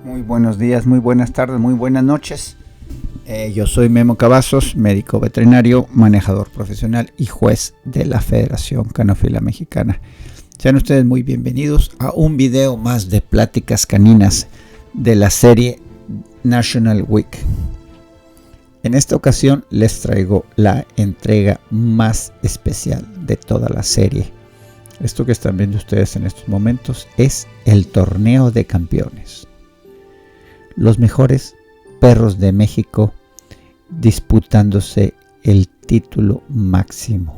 Muy buenos días, muy buenas tardes, muy buenas noches. Yo soy Memo Cavazos, médico veterinario, manejador profesional y juez de la Federación Canófila Mexicana. Sean ustedes muy bienvenidos a un video más de pláticas caninas de la serie National Week. En esta ocasión les traigo la entrega más especial de toda la serie. Esto que están viendo ustedes en estos momentos es el Torneo de Campeones. Los mejores perros de México disputándose el título máximo.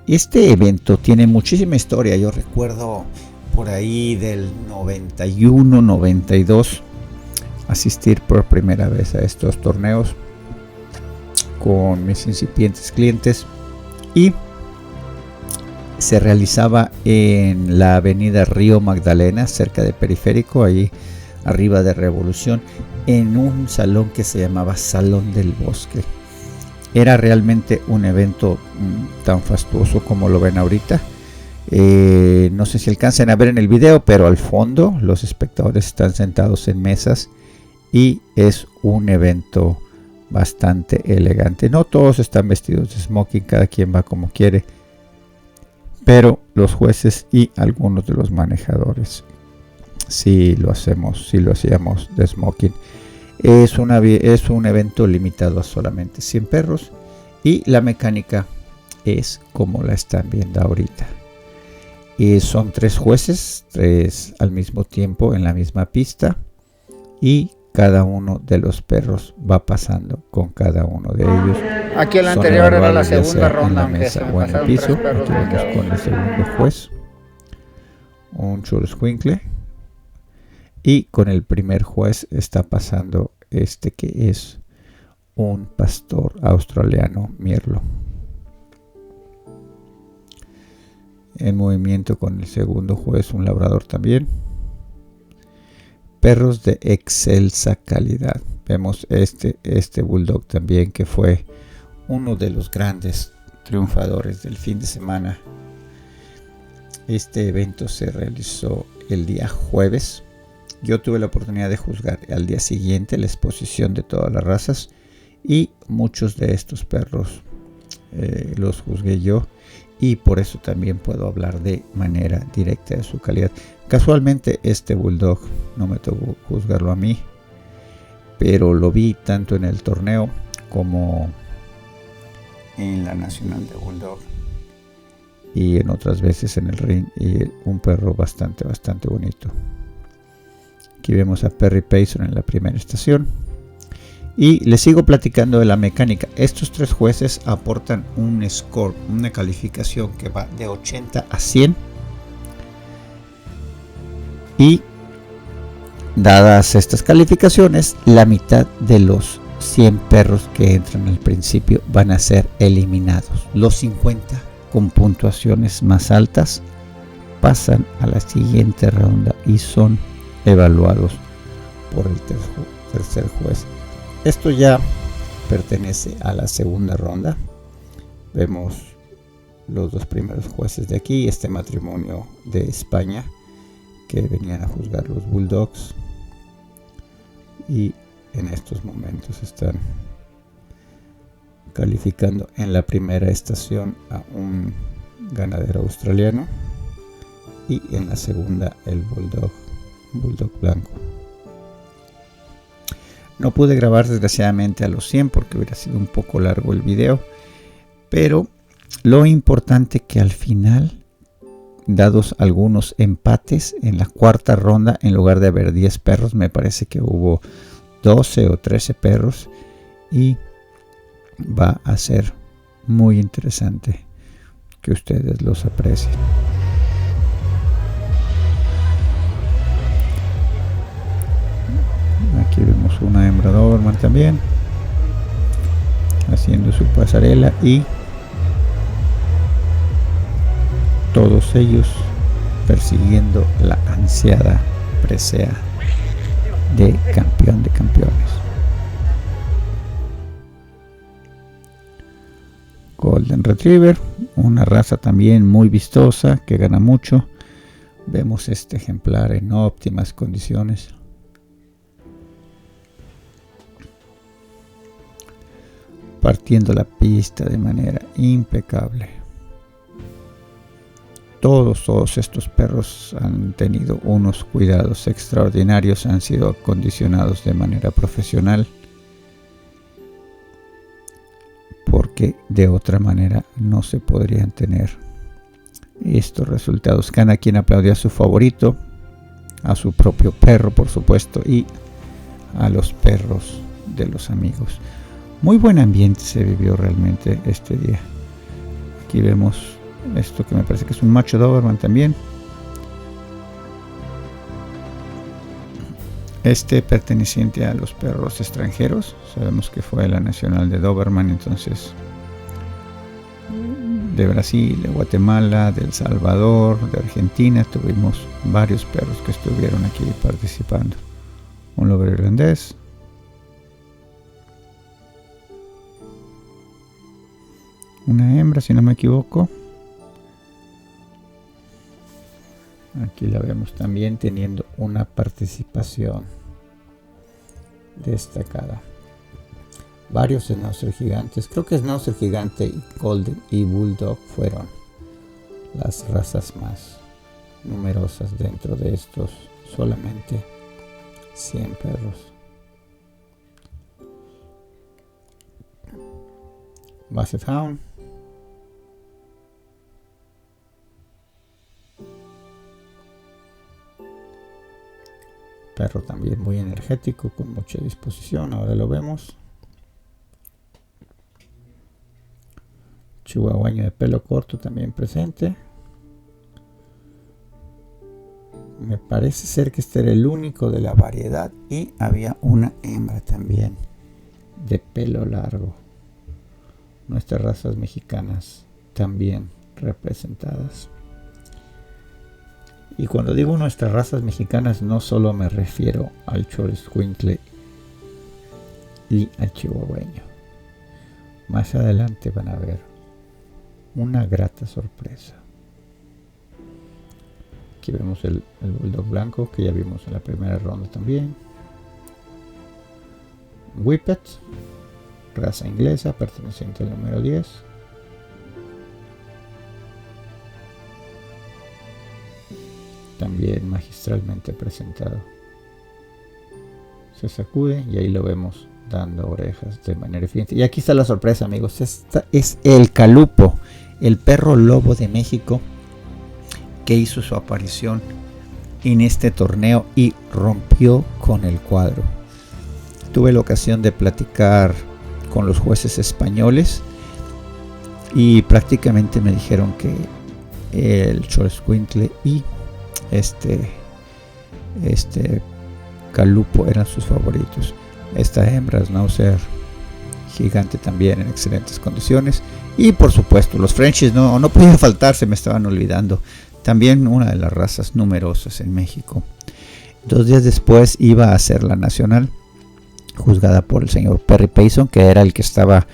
Este evento tiene muchísima historia. Yo recuerdo por ahí del 91, 92 asistir por primera vez a estos torneos con mis incipientes clientes, y se realizaba en la avenida Río Magdalena, cerca de Periférico, ahí arriba de Revolución, en un salón que se llamaba Salón del Bosque. Era realmente un evento tan fastuoso como lo ven ahorita. No sé si alcancen a ver en el video, pero al fondo los espectadores están sentados en mesas y es un evento bastante elegante. No todos están vestidos de smoking, cada quien va como quiere, pero los jueces y algunos de los manejadores sí lo hacíamos de smoking. Es un evento limitado a solamente 100 perros y la mecánica es como la están viendo ahorita. Son 3 jueces, 3 al mismo tiempo en la misma pista, y cada uno de los perros va pasando con cada uno de ellos. Aquí el anterior era la segunda ronda, en la mesa o en el piso. Aquí vamos con el segundo juez, un Xoloitzcuintle, y con el primer juez está pasando este que es un pastor australiano Mirlo. En movimiento con el segundo juez, un labrador también. Perros de excelsa calidad. Vemos este bulldog también, que fue uno de los grandes triunfadores del fin de semana. Este evento se realizó el día jueves. Yo tuve la oportunidad de juzgar al día siguiente la exposición de todas las razas, y muchos de estos perros los juzgué yo, y por eso también puedo hablar de manera directa de su calidad. Casualmente este bulldog no me tocó juzgarlo a mí, pero lo vi tanto en el torneo como en la Nacional de Bulldog y en otras veces en el ring, y un perro bastante bonito. Aquí vemos a Perry Payson en la primera estación. Y les sigo platicando de la mecánica. Estos 3 jueces aportan un score, una calificación que va de 80 a 100. Y dadas estas calificaciones, la mitad de los 100 perros que entran al principio van a ser eliminados. Los 50 con puntuaciones más altas pasan a la siguiente ronda y son evaluados por el tercer juez. Esto ya pertenece a la segunda ronda. Vemos los 2 primeros jueces de aquí, este matrimonio de España que venían a juzgar los bulldogs, y en estos momentos están calificando en la primera estación a un ganadero australiano, y en la segunda el bulldog blanco. No pude grabar desgraciadamente a los 100 porque hubiera sido un poco largo el video, pero lo importante que al final, dados algunos empates en la cuarta ronda, en lugar de haber 10 perros, me parece que hubo 12 o 13 perros, y va a ser muy interesante que ustedes los aprecien. Aquí vemos una hembra Doberman también haciendo su pasarela, y todos ellos persiguiendo la ansiada presea de campeón de campeones. Golden Retriever, una raza también muy vistosa que gana mucho. Vemos este ejemplar en óptimas condiciones. partiendo la pista de manera impecable. Todos estos perros han tenido unos cuidados extraordinarios, han sido acondicionados de manera profesional, porque de otra manera no se podrían tener estos resultados. Cada quien aplaudió a su favorito, a su propio perro por supuesto, y a los perros de los amigos. Muy buen ambiente se vivió realmente este día. Aquí vemos esto que me parece que es un macho Doberman también. Este perteneciente a los perros extranjeros. Sabemos que fue la nacional de Doberman, entonces de Brasil, de Guatemala, de El Salvador, de Argentina. Tuvimos varios perros que estuvieron aquí participando. Un lobo irlandés. Una hembra, si no me equivoco. Aquí la vemos también teniendo una participación destacada. Varios Schnauzer gigantes. Creo que Schnauzer gigante y Golden y Bulldog fueron las razas más numerosas dentro de estos solamente 100 perros. Basset Hound. Perro también muy energético, con mucha disposición. Ahora lo vemos. Chihuahueño de pelo corto también presente. Me parece ser que este era el único de la variedad. Y había una hembra también de pelo largo. Nuestras razas mexicanas también representadas. Y cuando digo nuestras razas mexicanas, no solo me refiero al Xoloitzcuintle y al chihuahueño. Más adelante van a ver una grata sorpresa. Aquí vemos el bulldog blanco que ya vimos en la primera ronda también. Whippet, raza inglesa perteneciente al número 10. También magistralmente presentado. Se sacude y ahí lo vemos dando orejas de manera eficiente. Y aquí está la sorpresa, amigos. Esta es el Calupo, el perro lobo de México, que hizo su aparición en este torneo y rompió con el cuadro. Tuve la ocasión de platicar con los jueces españoles y prácticamente me dijeron que el Xoloitzcuintle y este Calupo eran sus favoritos. Esta hembra Schnauzer gigante también en excelentes condiciones. Y por supuesto los Frenchies no podía faltar, se me estaban olvidando. También una de las razas numerosas en México. 2 días después iba a ser la nacional, juzgada por el señor Perry Payson, que era el que estaba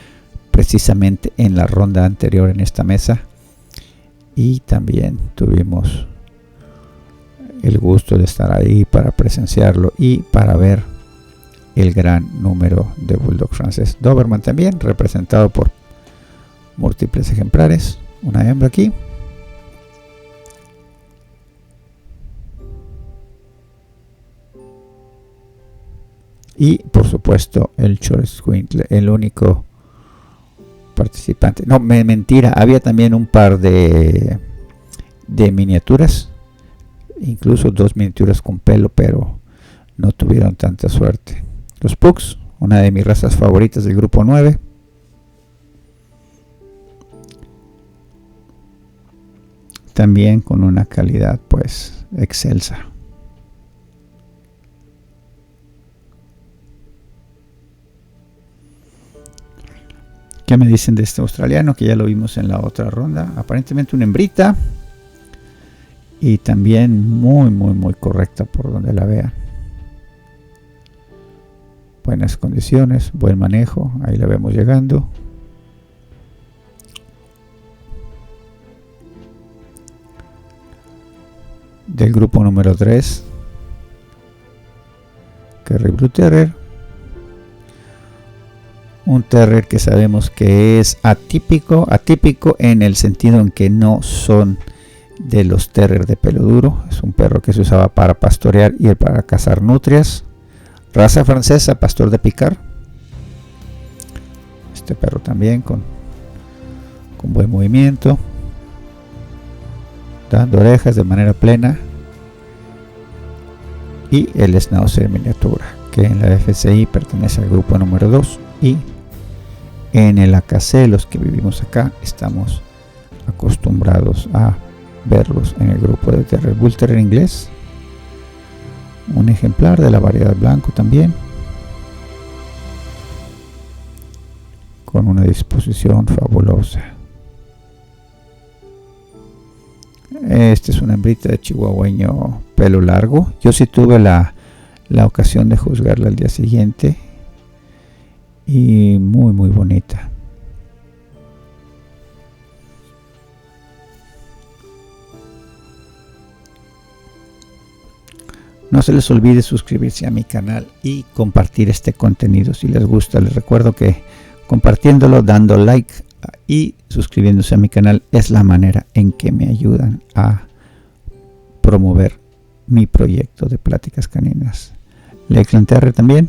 precisamente en la ronda anterior en esta mesa. Y también tuvimos el gusto de estar ahí para presenciarlo y para ver el gran número de bulldog francés. Doberman también representado por múltiples ejemplares. Una hembra aquí. Y por supuesto el Xoloitzcuintle, el único participante. No, mentira, había también un par de miniaturas. Incluso 2 miniaturas con pelo, pero no tuvieron tanta suerte. Los Pugs, una de mis razas favoritas del grupo 9. También con una calidad pues excelsa. ¿Qué me dicen de este australiano? Que ya lo vimos en la otra ronda. Aparentemente una hembrita. Y también muy correcta por donde la vean. Buenas condiciones, buen manejo. Ahí la vemos llegando. Del grupo número 3. Kerry Blue Terrier. Un terrier que sabemos que es atípico en el sentido en que no son de los terrier de pelo duro. Es un perro que se usaba para pastorear y para cazar nutrias. Raza francesa, pastor de picar. Este perro también con buen movimiento, dando orejas de manera plena. Y el Schnauzer miniatura, que en la FCI pertenece al grupo número 2, y en el AKC, los que vivimos acá, estamos acostumbrados a verlos en el grupo de Terrier Bull Terrier inglés. Un ejemplar de la variedad blanco también, con una disposición fabulosa. Este es una hembrita de chihuahueño pelo largo. Yo sí tuve la ocasión de juzgarla al día siguiente, y muy bonita. No se les olvide suscribirse a mi canal y compartir este contenido si les gusta. Les recuerdo que compartiéndolo, dando like y suscribiéndose a mi canal es la manera en que me ayudan a promover mi proyecto de pláticas caninas. Lakeland Terrier también.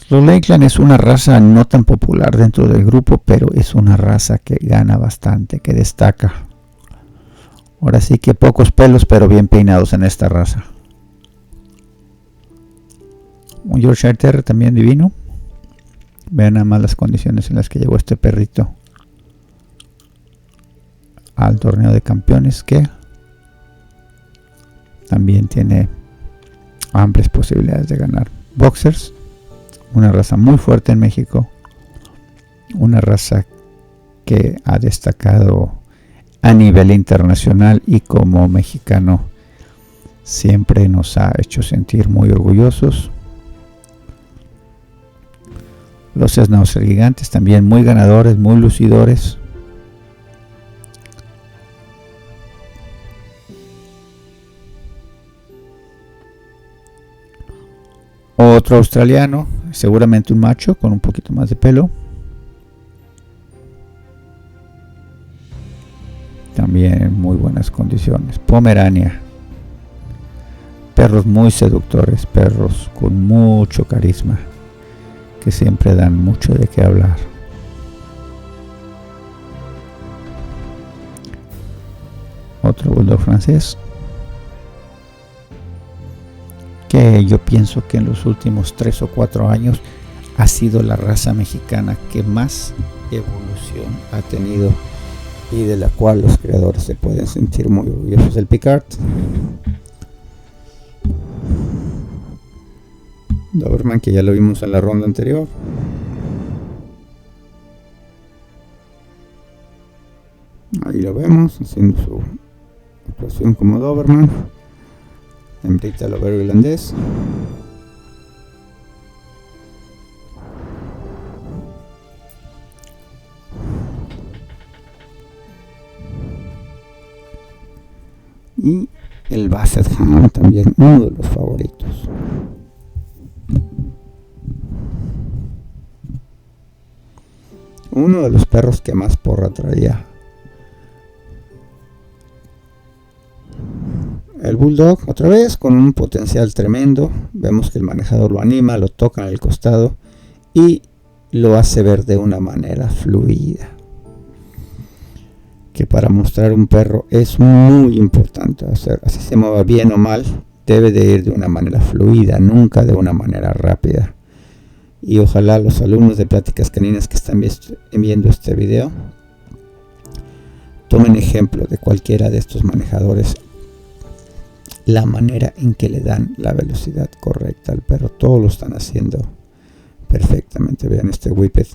Los Lakeland es una raza no tan popular dentro del grupo, pero es una raza que gana bastante, que destaca. Ahora sí que pocos pelos, pero bien peinados en esta raza. Un Yorkshire Terrier también divino. Vean nada más las condiciones en las que llegó este perrito al torneo de campeones, que también tiene amplias posibilidades de ganar. Boxers, una raza muy fuerte en México, una raza que ha destacado a nivel internacional, y como mexicano siempre nos ha hecho sentir muy orgullosos. Los Schnauzer gigantes también muy ganadores, muy lucidores. Otro australiano, seguramente un macho con un poquito más de pelo. También en muy buenas condiciones. Pomerania. Perros muy seductores, perros con mucho carisma, que siempre dan mucho de qué hablar. Otro bulldog francés, que yo pienso que en los últimos 3 o 4 años ha sido la raza mexicana que más evolución ha tenido y de la cual los creadores se pueden sentir muy orgullosos. El Picard, Doberman, que ya lo vimos en la ronda anterior. Ahí lo vemos haciendo su actuación como Doberman. Hembrita lobero irlandés. Y el Basset Hound, también uno de los favoritos. Uno de los perros que más porra traía. El Bulldog, otra vez con un potencial tremendo. Vemos que el manejador lo anima, lo toca en el costado y lo hace ver de una manera fluida, que para mostrar un perro es muy importante hacer. Así se mueva bien o mal, debe de ir de una manera fluida, nunca de una manera rápida. Y ojalá los alumnos de Pláticas Caninas que están viendo este video tomen ejemplo de cualquiera de estos manejadores, la manera en que le dan la velocidad correcta al perro. Todos lo están haciendo perfectamente. Vean este whippet.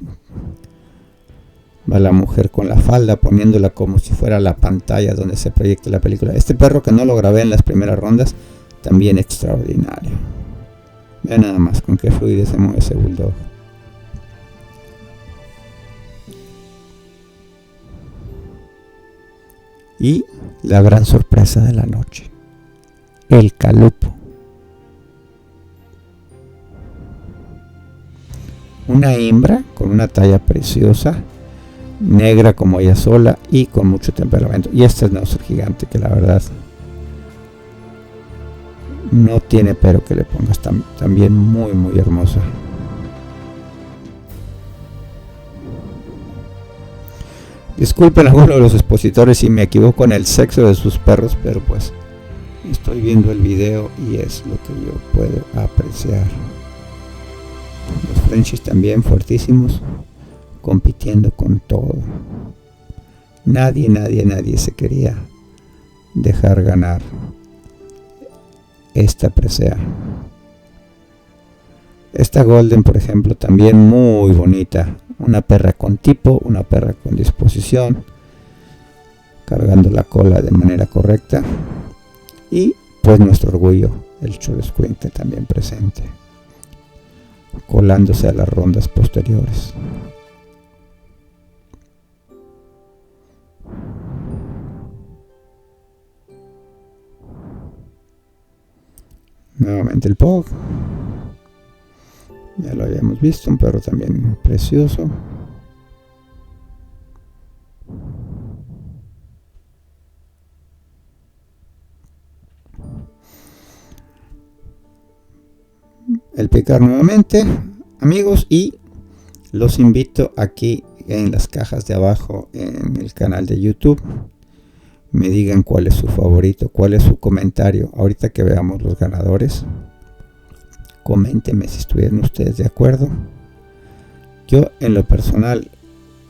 Va la mujer con la falda poniéndola como si fuera la pantalla donde se proyecta la película. Este perro, que no lo grabé en las primeras rondas, también extraordinario. Vean nada más con qué fluidez se mueve ese bulldog. Y la gran sorpresa de la noche, el Calupo. una hembra con una talla preciosa, negra como ella sola y con mucho temperamento. Y esta es Schnauzer gigante, que la verdad no tiene pero que le pongas, también muy muy hermosa. Disculpen a algunos de los expositores si me equivoco en el sexo de sus perros, pero pues estoy viendo el video y es lo que yo puedo apreciar. Los Frenchies también fuertísimos, compitiendo con todo. Nadie se quería dejar ganar esta presea. Esta Golden, por ejemplo, también muy bonita. Una perra con tipo, una perra con disposición, cargando la cola de manera correcta. Y pues nuestro orgullo, el Xoloscuincle, también presente, colándose a las rondas posteriores. Nuevamente el Pug. Ya lo habíamos visto, un perro también precioso. El Picar nuevamente, amigos, y los invito aquí en las cajas de abajo en el canal de YouTube. Me digan cuál es su favorito, cuál es su comentario. Ahorita que veamos los ganadores, coméntenme si estuvieron ustedes de acuerdo. Yo en lo personal,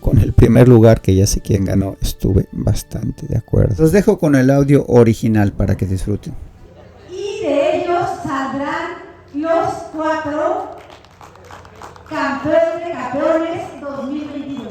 con el primer lugar, que ya sé quién ganó, estuve bastante de acuerdo. Los dejo con el audio original para que disfruten. Y de ellos saldrán los 4 campeones de campeones 2022.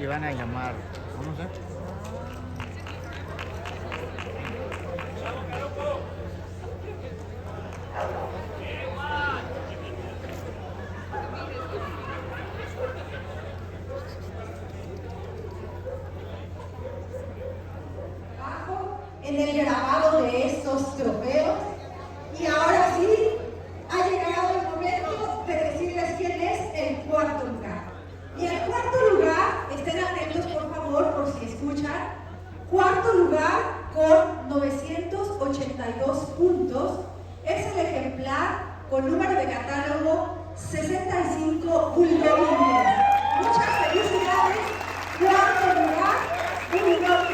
y van a llamar, no sé. En el grabado de estos trofeos. Y ahora sí, ha llegado el momento de decirles quién es el cuarto lugar. Y el cuarto lugar, estén atentos por favor, por si escuchan. Cuarto lugar con 982 puntos es el ejemplar con número de catálogo 65 Bulldog. Muchas felicidades. Cuarto lugar, Bulldog.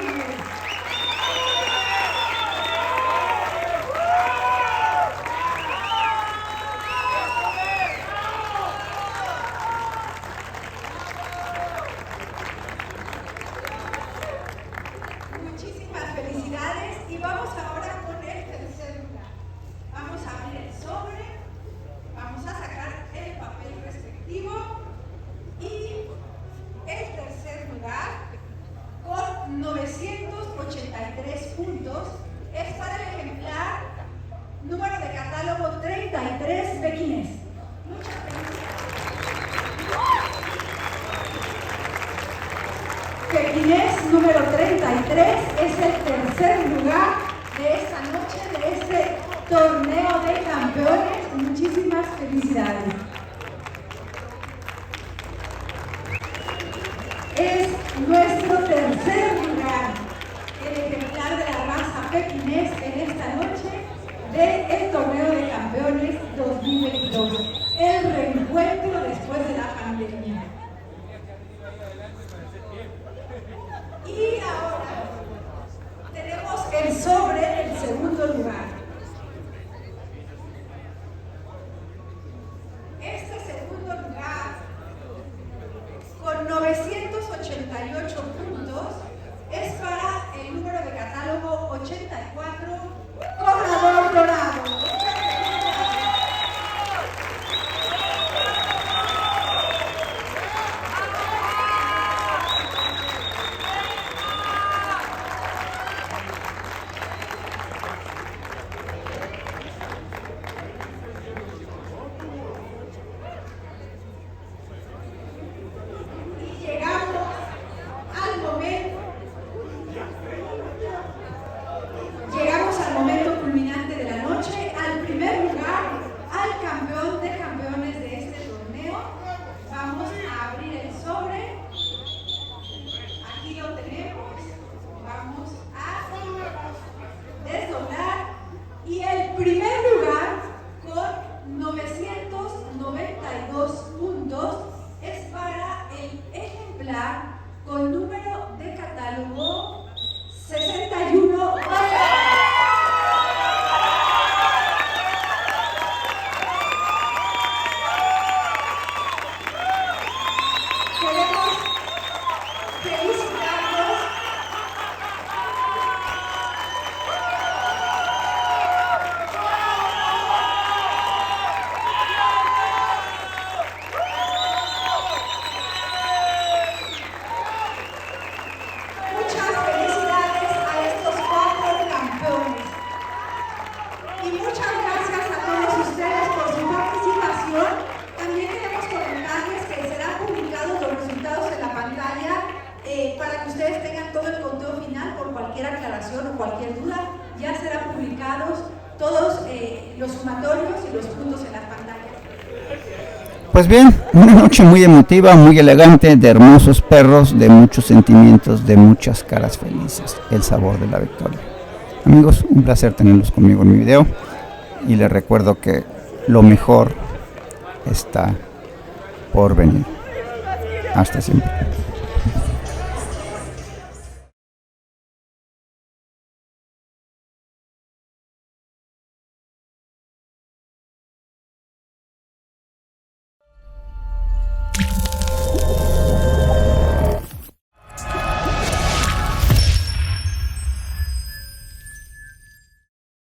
Pequinés número 33 es el tercer lugar de esta noche, de este torneo de campeones. Muchísimas felicidades. Es nuestro tercer lugar, el ejemplar de la raza pequinés en esta noche del torneo de campeones 2022. El reencuentro después de la pandemia. Y ahora tenemos el sobre el segundo lugar. Este segundo lugar, con 988 puntos, es para el número de catálogo 84, Cobrador Dorado. Llegamos al momento culminante de la noche, al primer lugar, al campeón de campeones de este torneo. Vamos a abrir el sobre. Aquí lo tenemos. Vamos a desdoblar. Y el primer lugar, con 992 puntos, es para el ejemplar con número de catálogo 61. Queremos felicitarlos. Muchas felicidades a estos cuatro campeones. Y muchas gracias a todos ustedes por su participación. También queremos comentarles que serán publicados los resultados en la pantalla para que ustedes tengan todo el conteo final por cualquier aclaración o cualquier duda. Ya serán publicados todos los sumatorios y los puntos en las pantallas. Pues bien, una noche muy emotiva, muy elegante, de hermosos perros, de muchos sentimientos, de muchas caras felices, el sabor de la victoria. Amigos, un placer tenerlos conmigo en mi video y les recuerdo que lo mejor está por venir. Hasta siempre.